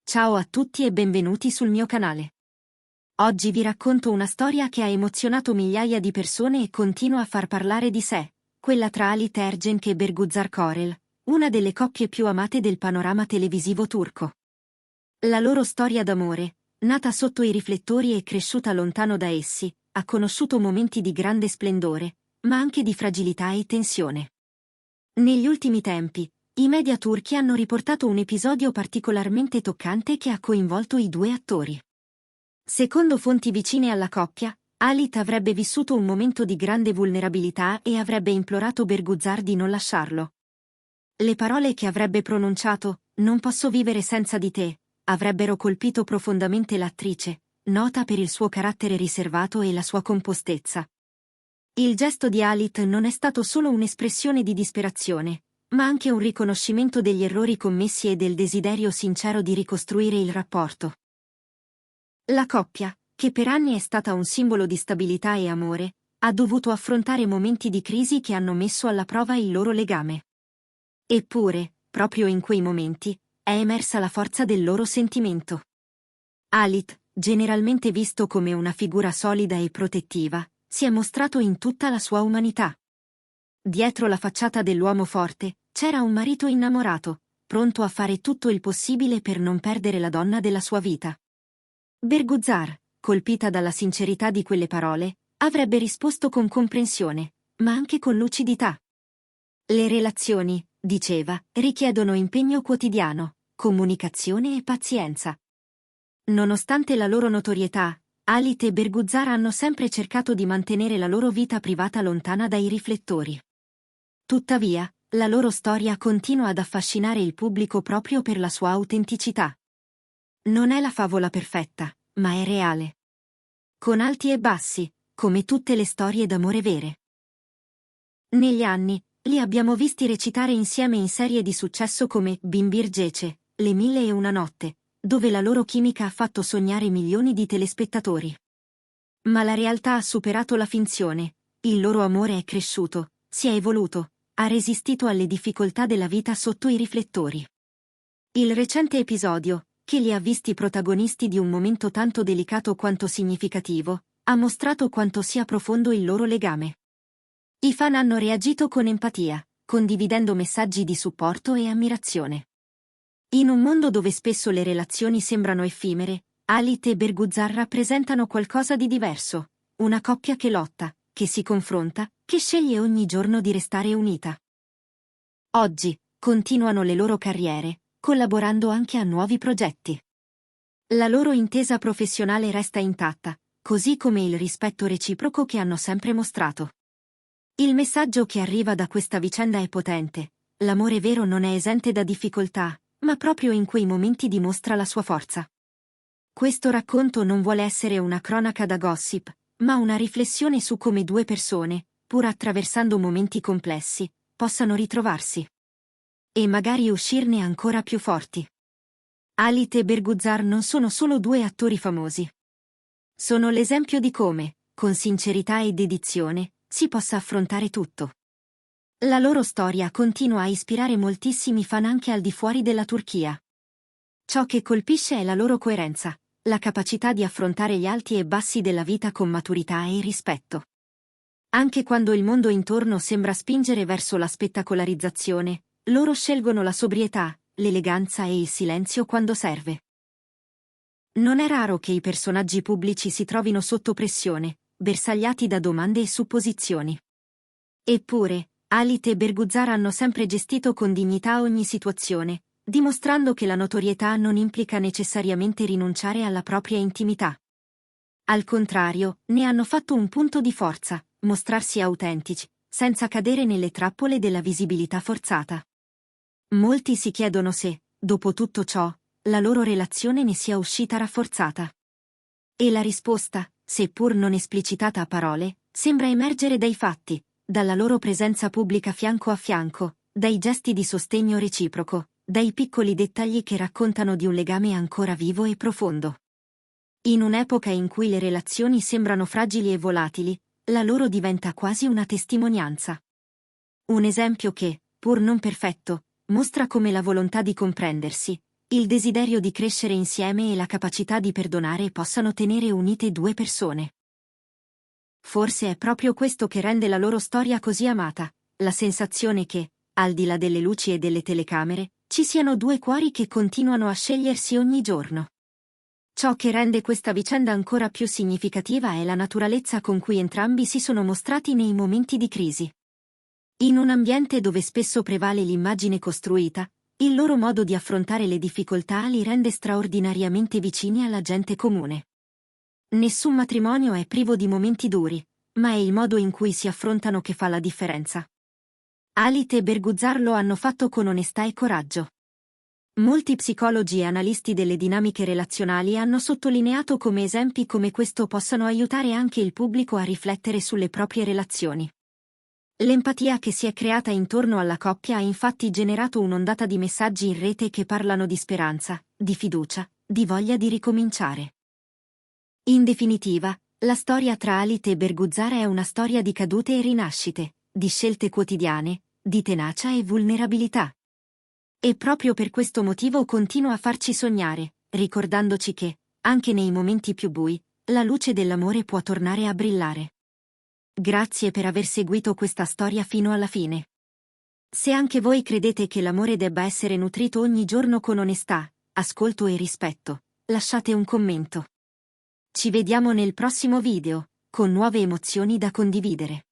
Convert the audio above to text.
Ciao a tutti e benvenuti sul mio canale. Oggi vi racconto una storia che ha emozionato migliaia di persone e continua a far parlare di sé, quella tra Halit Ergenç e Bergüzar Korel, una delle coppie più amate del panorama televisivo turco. La loro storia d'amore, nata sotto i riflettori e cresciuta lontano da essi, ha conosciuto momenti di grande splendore, ma anche di fragilità e tensione. Negli ultimi tempi, i media turchi hanno riportato un episodio particolarmente toccante che ha coinvolto i due attori. Secondo fonti vicine alla coppia, Halit avrebbe vissuto un momento di grande vulnerabilità e avrebbe implorato Bergüzar di non lasciarlo. Le parole che avrebbe pronunciato, "Non posso vivere senza di te", avrebbero colpito profondamente l'attrice, nota per il suo carattere riservato e la sua compostezza. Il gesto di Halit non è stato solo un'espressione di disperazione, ma anche un riconoscimento degli errori commessi e del desiderio sincero di ricostruire il rapporto. La coppia, che per anni è stata un simbolo di stabilità e amore, ha dovuto affrontare momenti di crisi che hanno messo alla prova il loro legame. Eppure, proprio in quei momenti, è emersa la forza del loro sentimento. Halit, generalmente visto come una figura solida e protettiva, si è mostrato in tutta la sua umanità. Dietro la facciata dell'uomo forte, c'era un marito innamorato, pronto a fare tutto il possibile per non perdere la donna della sua vita. Bergüzar, colpita dalla sincerità di quelle parole, avrebbe risposto con comprensione, ma anche con lucidità. Le relazioni, diceva, richiedono impegno quotidiano, comunicazione e pazienza. Nonostante la loro notorietà, Halit e Bergüzar hanno sempre cercato di mantenere la loro vita privata lontana dai riflettori. Tuttavia, la loro storia continua ad affascinare il pubblico proprio per la sua autenticità. Non è la favola perfetta, ma è reale. Con alti e bassi, come tutte le storie d'amore vere. Negli anni, li abbiamo visti recitare insieme in serie di successo come Binbir Gece, Le mille e una notte, dove la loro chimica ha fatto sognare milioni di telespettatori. Ma la realtà ha superato la finzione, il loro amore è cresciuto, si è evoluto, ha resistito alle difficoltà della vita sotto i riflettori. Il recente episodio, che li ha visti protagonisti di un momento tanto delicato quanto significativo, ha mostrato quanto sia profondo il loro legame. I fan hanno reagito con empatia, condividendo messaggi di supporto e ammirazione. In un mondo dove spesso le relazioni sembrano effimere, Halit e Bergüzar rappresentano qualcosa di diverso, una coppia che lotta, che si confronta, che sceglie ogni giorno di restare unita. Oggi, continuano le loro carriere, collaborando anche a nuovi progetti. La loro intesa professionale resta intatta, così come il rispetto reciproco che hanno sempre mostrato. Il messaggio che arriva da questa vicenda è potente: l'amore vero non è esente da difficoltà, ma proprio in quei momenti dimostra la sua forza. Questo racconto non vuole essere una cronaca da gossip, ma una riflessione su come due persone, pur attraversando momenti complessi, possano ritrovarsi. E magari uscirne ancora più forti. Halit e Bergüzar non sono solo due attori famosi. Sono l'esempio di come, con sincerità e dedizione, si possa affrontare tutto. La loro storia continua a ispirare moltissimi fan anche al di fuori della Turchia. Ciò che colpisce è la loro coerenza, la capacità di affrontare gli alti e bassi della vita con maturità e rispetto. Anche quando il mondo intorno sembra spingere verso la spettacolarizzazione, loro scelgono la sobrietà, l'eleganza e il silenzio quando serve. Non è raro che i personaggi pubblici si trovino sotto pressione, bersagliati da domande e supposizioni. Eppure, Halit e Bergüzar hanno sempre gestito con dignità ogni situazione, dimostrando che la notorietà non implica necessariamente rinunciare alla propria intimità. Al contrario, ne hanno fatto un punto di forza, mostrarsi autentici, senza cadere nelle trappole della visibilità forzata. Molti si chiedono se, dopo tutto ciò, la loro relazione ne sia uscita rafforzata. E la risposta, seppur non esplicitata a parole, sembra emergere dai fatti, dalla loro presenza pubblica fianco a fianco, dai gesti di sostegno reciproco, dai piccoli dettagli che raccontano di un legame ancora vivo e profondo. In un'epoca in cui le relazioni sembrano fragili e volatili, la loro diventa quasi una testimonianza. Un esempio che, pur non perfetto, mostra come la volontà di comprendersi, il desiderio di crescere insieme e la capacità di perdonare possano tenere unite due persone. Forse è proprio questo che rende la loro storia così amata, la sensazione che, al di là delle luci e delle telecamere, ci siano due cuori che continuano a scegliersi ogni giorno. Ciò che rende questa vicenda ancora più significativa è la naturalezza con cui entrambi si sono mostrati nei momenti di crisi. In un ambiente dove spesso prevale l'immagine costruita, il loro modo di affrontare le difficoltà li rende straordinariamente vicini alla gente comune. Nessun matrimonio è privo di momenti duri, ma è il modo in cui si affrontano che fa la differenza. Halit e Berguzar lo hanno fatto con onestà e coraggio. Molti psicologi e analisti delle dinamiche relazionali hanno sottolineato come esempi come questo possano aiutare anche il pubblico a riflettere sulle proprie relazioni. L'empatia che si è creata intorno alla coppia ha infatti generato un'ondata di messaggi in rete che parlano di speranza, di fiducia, di voglia di ricominciare. In definitiva, la storia tra Halit e Berguzar è una storia di cadute e rinascite, di scelte quotidiane, di tenacia e vulnerabilità. E proprio per questo motivo continua a farci sognare, ricordandoci che, anche nei momenti più bui, la luce dell'amore può tornare a brillare. Grazie per aver seguito questa storia fino alla fine. Se anche voi credete che l'amore debba essere nutrito ogni giorno con onestà, ascolto e rispetto, lasciate un commento. Ci vediamo nel prossimo video, con nuove emozioni da condividere.